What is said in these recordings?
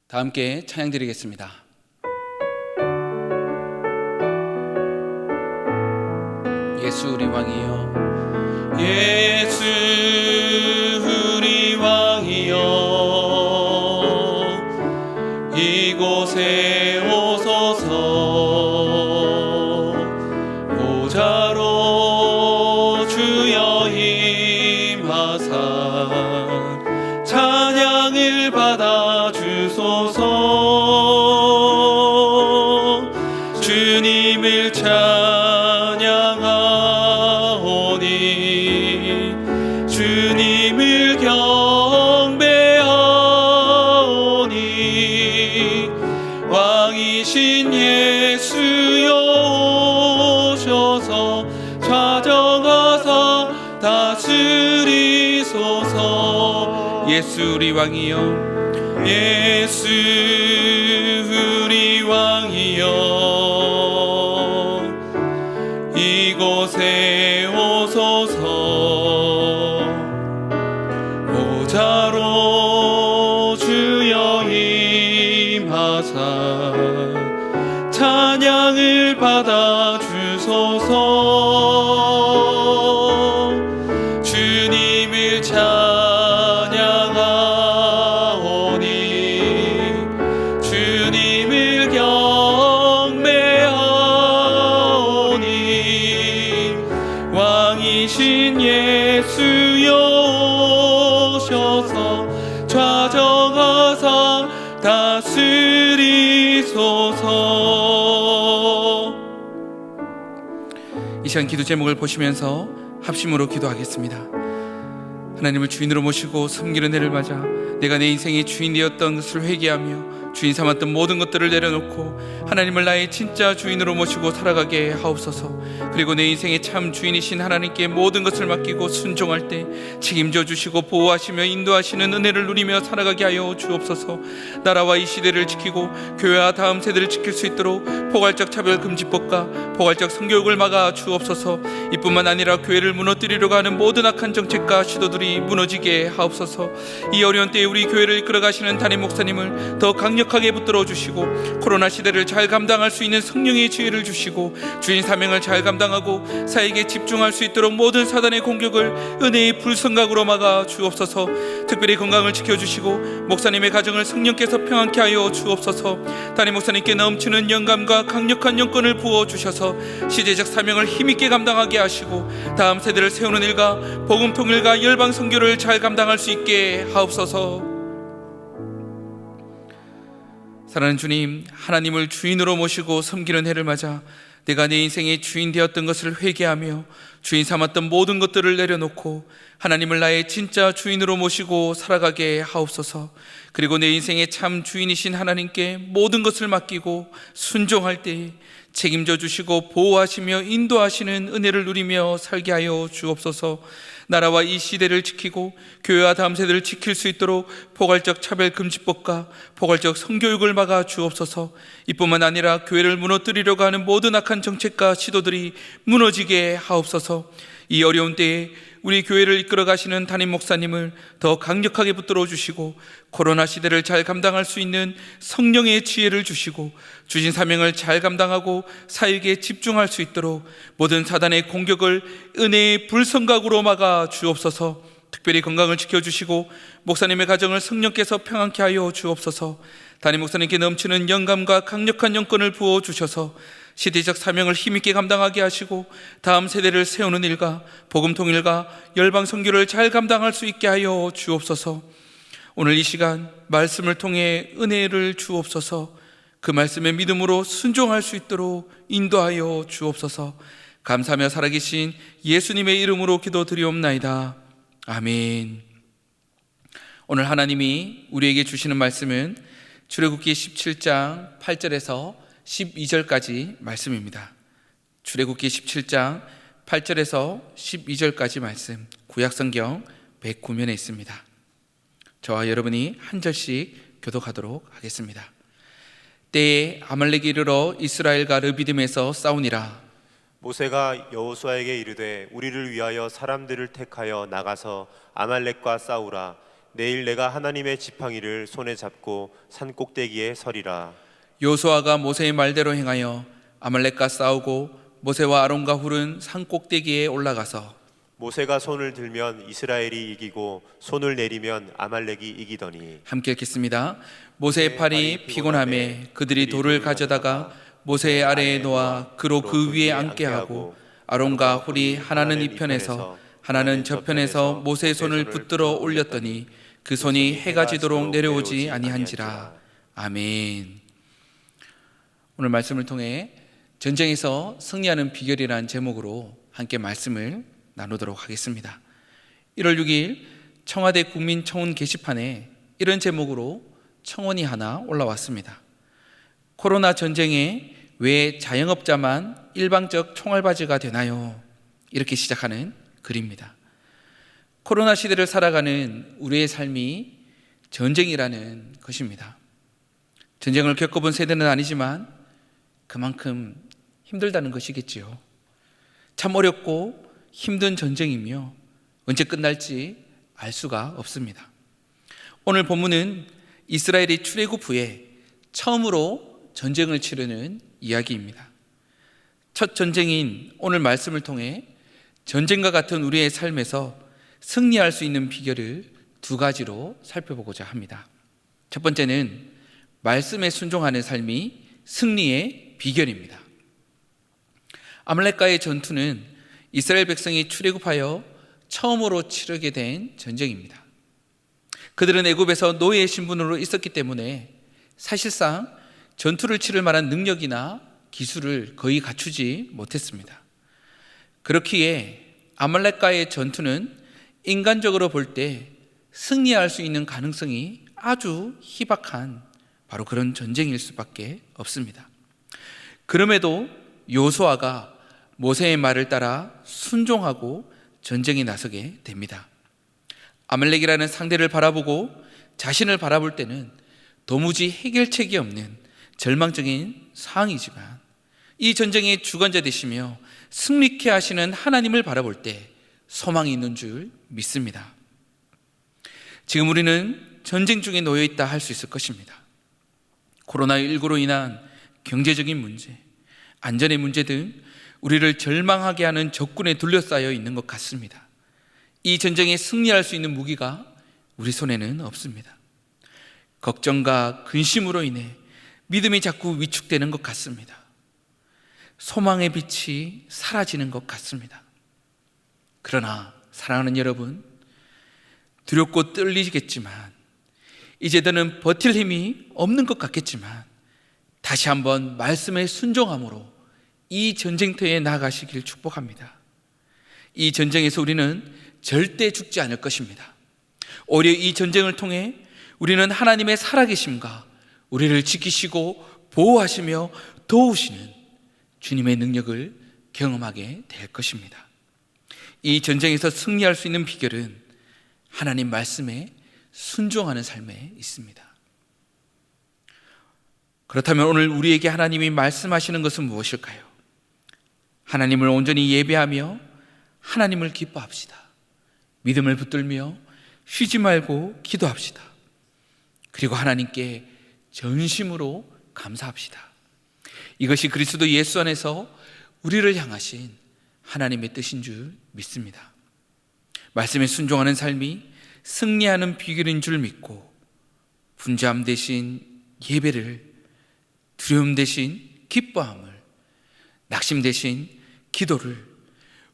다 함께 찬양 드리겠습니다. 예수 우리 왕이여, 예수 우리 왕이여, 이곳에 오소서. 보좌로 주여 임하사 찬양을 받아 주소서. 주님을 찬양하오니 주님을 경배하오니 왕이신 예수여 오셔서 좌정하사 다스리소서. 예수 우리 왕이여, 예수 우리 왕이여, 이곳에 오소서. 보좌로 주여 임하사 찬양을 받아 주소서. 주님을 찬양하오니 주님을 경배하오니 왕이신 예수여 오셔서 좌정하사 다스리소서. 이 시간 기도 제목을 보시면서 합심으로 기도하겠습니다. 하나님을 주인으로 모시고 섬기는 해를 맞아 내가 내 인생의 주인이었던 것을 회개하며 주인 삼았던 모든 것들을 내려놓고 하나님을 나의 진짜 주인으로 모시고 살아가게 하옵소서. 그리고 내 인생의 참 주인이신 하나님께 모든 것을 맡기고 순종할 때 책임져 주시고 보호하시며 인도하시는 은혜를 누리며 살아가게 하여 주옵소서. 나라와 이 시대를 지키고 교회와 다음 세대를 지킬 수 있도록 포괄적 차별금지법과 포괄적 성교육을 막아 주옵소서. 이뿐만 아니라 교회를 무너뜨리려고 하는 모든 악한 정책과 시도들이 무너지게 하옵소서. 이 어려운 때에 우리 교회를 이끌어가시는 담임 목사님을 더 강력하게 붙들어 주시고 코로나 시대를 잘 감당할 수 있는 성령의 지혜를 주시고 주인 사명을 잘 감당하고 사역에 집중할 수 있도록 모든 사단의 공격을 은혜의 불성각으로 막아 주옵소서. 특별히 건강을 지켜주시고 목사님의 가정을 성령께서 평안케 하여 주옵소서. 담임 목사님께 넘치는 영감과 강력한 영권을 부어주셔서 시대적 사명을 힘있게 감당하게 하시고 다음 세대를 세우는 일과 복음 통일과 열방 선교를 잘 감당할 수 있게 하옵소서. 사랑하는 주님, 하나님을 주인으로 모시고 섬기는 해를 맞아 내가 내 인생의 주인 되었던 것을 회개하며 주인 삼았던 모든 것들을 내려놓고 하나님을 나의 진짜 주인으로 모시고 살아가게 하옵소서. 그리고 내 인생의 참 주인이신 하나님께 모든 것을 맡기고 순종할 때에 책임져 주시고 보호하시며 인도하시는 은혜를 누리며 살게 하여 주옵소서. 나라와 이 시대를 지키고 교회와 다음 세대를 지킬 수 있도록 포괄적 차별금지법과 포괄적 성교육을 막아 주옵소서. 이뿐만 아니라 교회를 무너뜨리려고 하는 모든 악한 정책과 시도들이 무너지게 하옵소서. 이 어려운 때에 우리 교회를 이끌어 가시는 담임 목사님을 더 강력하게 붙들어 주시고 코로나 시대를 잘 감당할 수 있는 성령의 지혜를 주시고 주신 사명을 잘 감당하고 사역에 집중할 수 있도록 모든 사단의 공격을 은혜의 불성각으로 막아 주옵소서. 특별히 건강을 지켜주시고 목사님의 가정을 성령께서 평안케 하여 주옵소서. 담임 목사님께 넘치는 영감과 강력한 영권을 부어주셔서 시대적 사명을 힘있게 감당하게 하시고 다음 세대를 세우는 일과 복음 통일과 열방 선교를 잘 감당할 수 있게 하여 주옵소서. 오늘 이 시간 말씀을 통해 은혜를 주옵소서. 그 말씀의 믿음으로 순종할 수 있도록 인도하여 주옵소서. 감사하며 살아계신 예수님의 이름으로 기도드리옵나이다. 아멘. 오늘 하나님이 우리에게 주시는 말씀은 출애굽기 17장 8절에서 12절까지 말씀입니다. 출애굽기 17장 8절에서 12절까지 말씀, 구약성경 109면에 있습니다. 저와 여러분이 한 절씩 교독하도록 하겠습니다. 때에 아말렉이 이르러 이스라엘과 르비딤에서 싸우니라. 모세가 여호수아에게 이르되 우리를 위하여 사람들을 택하여 나가서 아말렉과 싸우라. 내일 내가 하나님의 지팡이를 손에 잡고 산 꼭대기에 서리라. 여호수아가 모세의 말대로 행하여 아말렉과 싸우고 모세와 아론과 훌은 산 꼭대기에 올라가서 모세가 손을 들면 이스라엘이 이기고 손을 내리면 아말렉이 이기더니. 함께 읽겠습니다. 모세의 팔이 피곤함에 그들이 돌을 가져다가 모세의 아래에 놓아 그로 그 위에 앉게 하고 아론과 훌이 하나는 이편에서 하나는 저편에서 모세의 손을 붙들어 올렸더니 그 손이 해가 지도록 내려오지 아니한지라. 아멘. 오늘 말씀을 통해 전쟁에서 승리하는 비결이라는 제목으로 함께 말씀을 나누도록 하겠습니다. 1월 6일 청와대 국민청원 게시판에 이런 제목으로 청원이 하나 올라왔습니다. 코로나 전쟁에 왜 자영업자만 일방적 총알바지가 되나요? 이렇게 시작하는 글입니다. 코로나 시대를 살아가는 우리의 삶이 전쟁이라는 것입니다. 전쟁을 겪어본 세대는 아니지만 그만큼 힘들다는 것이겠지요. 참 어렵고 힘든 전쟁이며 언제 끝날지 알 수가 없습니다. 오늘 본문은 이스라엘이 출애굽 후에 처음으로 전쟁을 치르는 이야기입니다. 첫 전쟁인 오늘 말씀을 통해 전쟁과 같은 우리의 삶에서 승리할 수 있는 비결을 두 가지로 살펴보고자 합니다. 첫 번째는 말씀에 순종하는 삶이 승리의 비결입니다. 아말렉과의 전투는 이스라엘 백성이 출애굽하여 처음으로 치르게 된 전쟁입니다. 그들은 애굽에서 노예의 신분으로 있었기 때문에 사실상 전투를 치를 만한 능력이나 기술을 거의 갖추지 못했습니다. 그렇기에 아말렉과의 전투는 인간적으로 볼 때 승리할 수 있는 가능성이 아주 희박한 바로 그런 전쟁일 수밖에 없습니다. 그럼에도 여호수아가 모세의 말을 따라 순종하고 전쟁에 나서게 됩니다. 아말렉이라는 상대를 바라보고 자신을 바라볼 때는 도무지 해결책이 없는 절망적인 상황이지만 이 전쟁의 주관자 되시며 승리케 하시는 하나님을 바라볼 때 소망이 있는 줄 믿습니다. 지금 우리는 전쟁 중에 놓여 있다 할 수 있을 것입니다. 코로나19로 인한 경제적인 문제, 안전의 문제 등 우리를 절망하게 하는 적군에 둘러싸여 있는 것 같습니다. 이 전쟁에 승리할 수 있는 무기가 우리 손에는 없습니다. 걱정과 근심으로 인해 믿음이 자꾸 위축되는 것 같습니다. 소망의 빛이 사라지는 것 같습니다. 그러나 사랑하는 여러분, 두렵고 떨리겠지만 이제 더는 버틸 힘이 없는 것 같겠지만 다시 한번 말씀에 순종함으로 이 전쟁터에 나아가시길 축복합니다. 이 전쟁에서 우리는 절대 죽지 않을 것입니다. 오히려 이 전쟁을 통해 우리는 하나님의 살아계심과 우리를 지키시고 보호하시며 도우시는 주님의 능력을 경험하게 될 것입니다. 이 전쟁에서 승리할 수 있는 비결은 하나님 말씀에 순종하는 삶에 있습니다. 그렇다면 오늘 우리에게 하나님이 말씀하시는 것은 무엇일까요? 하나님을 온전히 예배하며 하나님을 기뻐합시다. 믿음을 붙들며 쉬지 말고 기도합시다. 그리고 하나님께 전심으로 감사합시다. 이것이 그리스도 예수 안에서 우리를 향하신 하나님의 뜻인 줄 믿습니다. 말씀에 순종하는 삶이 승리하는 비결인 줄 믿고 분주함 대신 예배를, 두려움 대신 기뻐함을, 낙심 대신 기도를,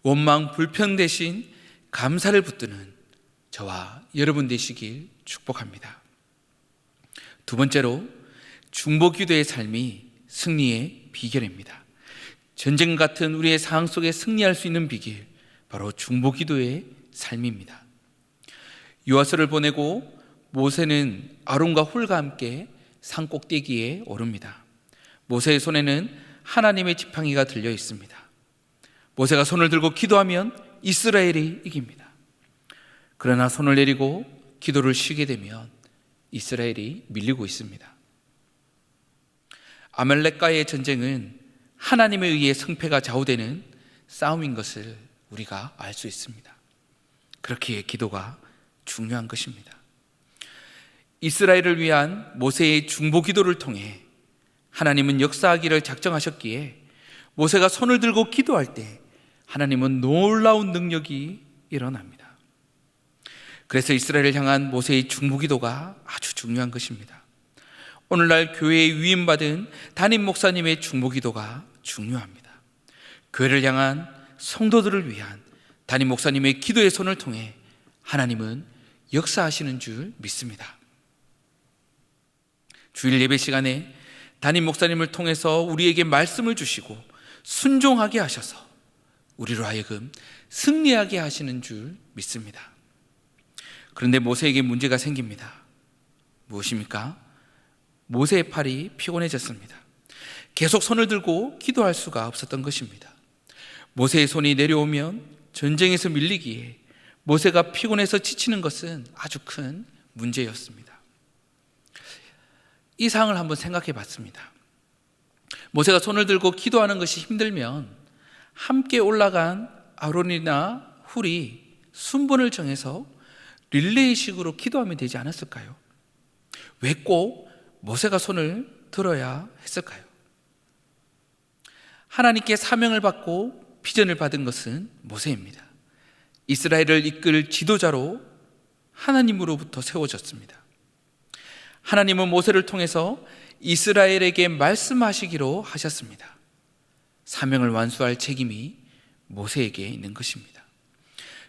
원망 불평 대신 감사를 붙드는 저와 여러분 되시길 축복합니다. 두 번째로 중보기도의 삶이 승리의 비결입니다. 전쟁 같은 우리의 상황 속에 승리할 수 있는 비결, 바로 중보기도의 삶입니다. 요하스를 보내고 모세는 아론과 훌과 함께 산 꼭대기에 오릅니다. 모세의 손에는 하나님의 지팡이가 들려 있습니다. 모세가 손을 들고 기도하면 이스라엘이 이깁니다. 그러나 손을 내리고 기도를 쉬게 되면 이스라엘이 밀리고 있습니다. 아말렉과의 전쟁은 하나님에 의해 승패가 좌우되는 싸움인 것을 우리가 알 수 있습니다. 그렇기에 기도가 중요한 것입니다. 이스라엘을 위한 모세의 중보 기도를 통해 하나님은 역사하기를 작정하셨기에 모세가 손을 들고 기도할 때 하나님은 놀라운 능력이 일어납니다. 그래서 이스라엘을 향한 모세의 중보 기도가 아주 중요한 것입니다. 오늘날 교회에 위임받은 담임 목사님의 중보 기도가 중요합니다. 교회를 향한 성도들을 위한 담임 목사님의 기도의 손을 통해 하나님은 역사하시는 줄 믿습니다. 주일 예배 시간에 담임 목사님을 통해서 우리에게 말씀을 주시고 순종하게 하셔서 우리로 하여금 승리하게 하시는 줄 믿습니다. 그런데 모세에게 문제가 생깁니다. 무엇입니까? 모세의 팔이 피곤해졌습니다. 계속 손을 들고 기도할 수가 없었던 것입니다. 모세의 손이 내려오면 전쟁에서 밀리기에 모세가 피곤해서 지치는 것은 아주 큰 문제였습니다. 이 상황을 한번 생각해 봤습니다. 모세가 손을 들고 기도하는 것이 힘들면 함께 올라간 아론이나 훌이 순번을 정해서 릴레이식으로 기도하면 되지 않았을까요? 왜 꼭 모세가 손을 들어야 했을까요? 하나님께 사명을 받고 비전을 받은 것은 모세입니다. 이스라엘을 이끌 지도자로 하나님으로부터 세워졌습니다. 하나님은 모세를 통해서 이스라엘에게 말씀하시기로 하셨습니다. 사명을 완수할 책임이 모세에게 있는 것입니다.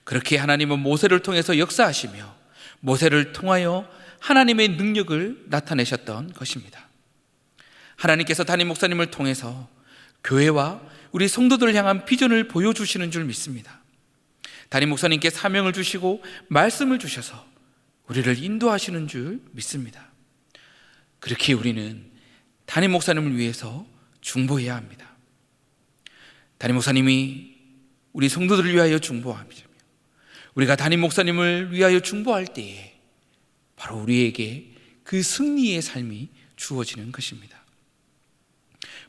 그렇게 하나님은 모세를 통해서 역사하시며 모세를 통하여 하나님의 능력을 나타내셨던 것입니다. 하나님께서 담임 목사님을 통해서 교회와 우리 성도들을 향한 비전을 보여주시는 줄 믿습니다. 담임 목사님께 사명을 주시고 말씀을 주셔서 우리를 인도하시는 줄 믿습니다. 그렇게 우리는 담임 목사님을 위해서 중보해야 합니다. 담임 목사님이 우리 성도들을 위하여 중보하며 우리가 담임 목사님을 위하여 중보할 때에 바로 우리에게 그 승리의 삶이 주어지는 것입니다.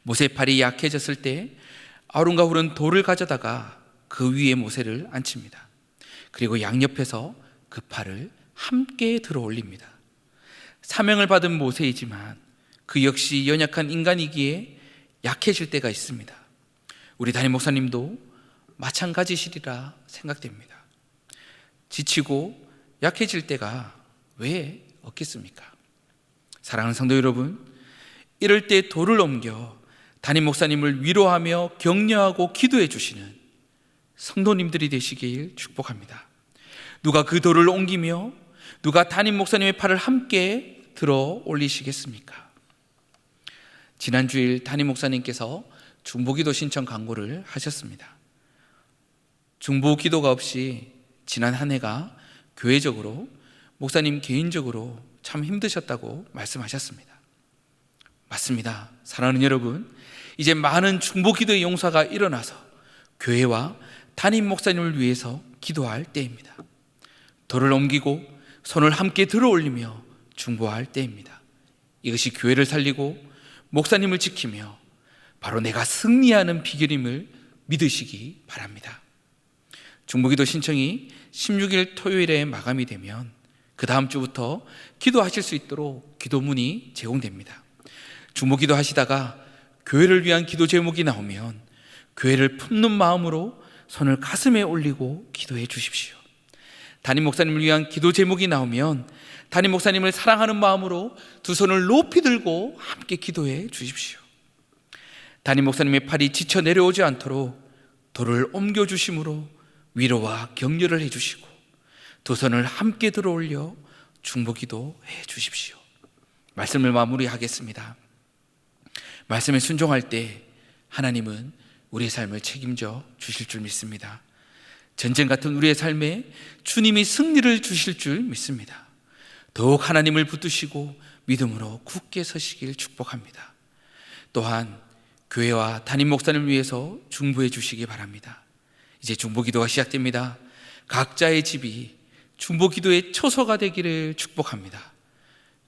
모세의 팔이 약해졌을 때 아론과 훌은 돌을 가져다가 그 위에 모세를 앉힙니다. 그리고 양옆에서 그 팔을 함께 들어 올립니다. 사명을 받은 모세이지만 그 역시 연약한 인간이기에 약해질 때가 있습니다. 우리 담임 목사님도 마찬가지시리라 생각됩니다. 지치고 약해질 때가 왜 없겠습니까? 사랑하는 성도 여러분, 이럴 때 돌을 옮겨 담임 목사님을 위로하며 격려하고 기도해 주시는 성도님들이 되시길 축복합니다. 누가 그 돌을 옮기며 누가 담임 목사님의 팔을 함께 들어 올리시겠습니까? 지난 주일 담임 목사님께서 중보기도 신청 광고를 하셨습니다. 중보기도가 없이 지난 한 해가 교회적으로 목사님 개인적으로 참 힘드셨다고 말씀하셨습니다. 맞습니다. 사랑하는 여러분, 이제 많은 중보기도의 용사가 일어나서 교회와 담임 목사님을 위해서 기도할 때입니다. 돌을 옮기고 손을 함께 들어 올리며 중보할 때입니다. 이것이 교회를 살리고 목사님을 지키며 바로 내가 승리하는 비결임을 믿으시기 바랍니다. 중보기도 신청이 16일 토요일에 마감이 되면 그 다음 주부터 기도하실 수 있도록 기도문이 제공됩니다. 중보기도 하시다가 교회를 위한 기도 제목이 나오면 교회를 품는 마음으로 손을 가슴에 올리고 기도해 주십시오. 담임 목사님을 위한 기도 제목이 나오면 담임 목사님을 사랑하는 마음으로 두 손을 높이 들고 함께 기도해 주십시오. 담임 목사님의 팔이 지쳐 내려오지 않도록 돌을 옮겨 주심으로 위로와 격려를 해 주시고 두 손을 함께 들어 올려 중보기도 해 주십시오. 말씀을 마무리하겠습니다. 말씀에 순종할 때 하나님은 우리의 삶을 책임져 주실 줄 믿습니다. 전쟁 같은 우리의 삶에 주님이 승리를 주실 줄 믿습니다. 더욱 하나님을 붙드시고 믿음으로 굳게 서시길 축복합니다. 또한 교회와 담임 목사님을 위해서 중보해 주시기 바랍니다. 이제 중보기도가 시작됩니다. 각자의 집이 중보기도의 초소가 되기를 축복합니다.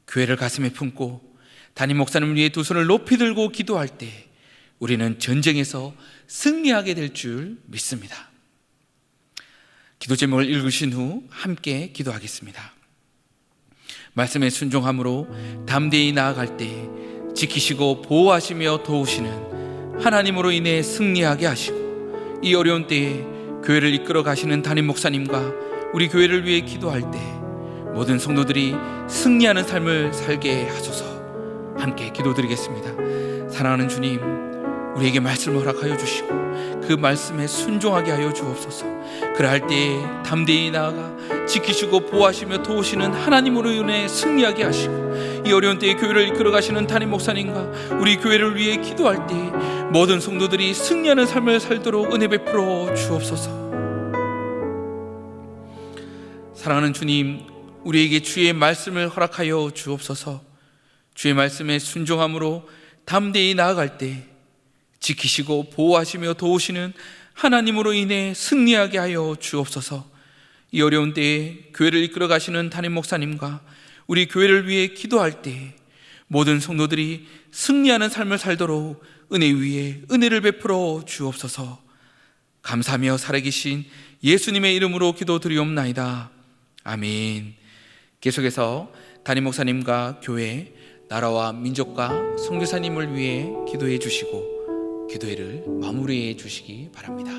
교회를 가슴에 품고 담임 목사님을 위해 두 손을 높이 들고 기도할 때 우리는 전쟁에서 승리하게 될 줄 믿습니다. 기도 제목을 읽으신 후 함께 기도하겠습니다. 말씀에 순종함으로 담대히 나아갈 때 지키시고 보호하시며 도우시는 하나님으로 인해 승리하게 하시고, 이 어려운 때에 교회를 이끌어 가시는 담임 목사님과 우리 교회를 위해 기도할 때 모든 성도들이 승리하는 삶을 살게 하소서. 함께 기도드리겠습니다. 사랑하는 주님, 우리에게 말씀을 허락하여 주시고 그 말씀에 순종하게 하여 주옵소서. 그러할 때에 담대히 나아가 지키시고 보호하시며 도우시는 하나님으로 인해 승리하게 하시고, 이 어려운 때에 교회를 이끌어 가시는 담임 목사님과 우리 교회를 위해 기도할 때에 모든 성도들이 승리하는 삶을 살도록 은혜 베풀어 주옵소서. 사랑하는 주님, 우리에게 주의 말씀을 허락하여 주옵소서. 주의 말씀에 순종함으로 담대히 나아갈 때 지키시고 보호하시며 도우시는 하나님으로 인해 승리하게 하여 주옵소서. 이 어려운 때에 교회를 이끌어 가시는 담임 목사님과 우리 교회를 위해 기도할 때 모든 성도들이 승리하는 삶을 살도록 은혜 위에 은혜를 베풀어 주옵소서. 감사하며 살아계신 예수님의 이름으로 기도드리옵나이다. 아멘. 계속해서 담임 목사님과 교회, 나라와 민족과 선교사님을 위해 기도해 주시고 기도회를 마무리해 주시기 바랍니다.